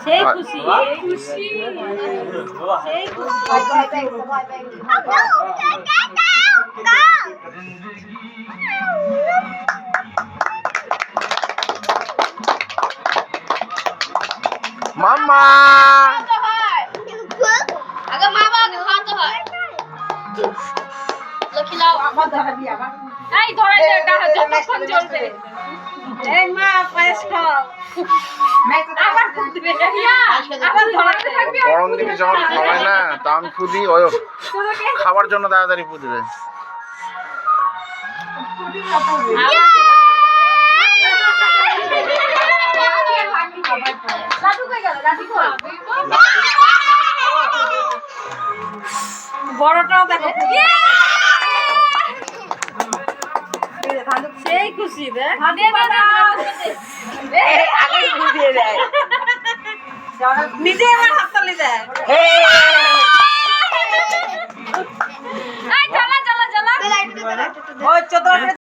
সেই খুশি খুশি সেই খুশি মাম্মা আগে মা বাবাকে খাওয়াতে হয় লক্ষ্মী লাও আবার ধরাবি আবার এই ধরাই দে এটা যতক্ষণ চলবে এই মা পায়েস খাও আবার ফুট দিবে আবার ধরাতে থাকবি গরম দিনে যখন খাওয়ায় না তখন ফুদি ওই খাবার জন্য তাড়াতাড়ি ফুদবে। বড়টাও দেখো সেই খুশি দেখ নিজে আমার হাততালি দেয় এই জ্বালা জ্বালা জ্বালা ওই 14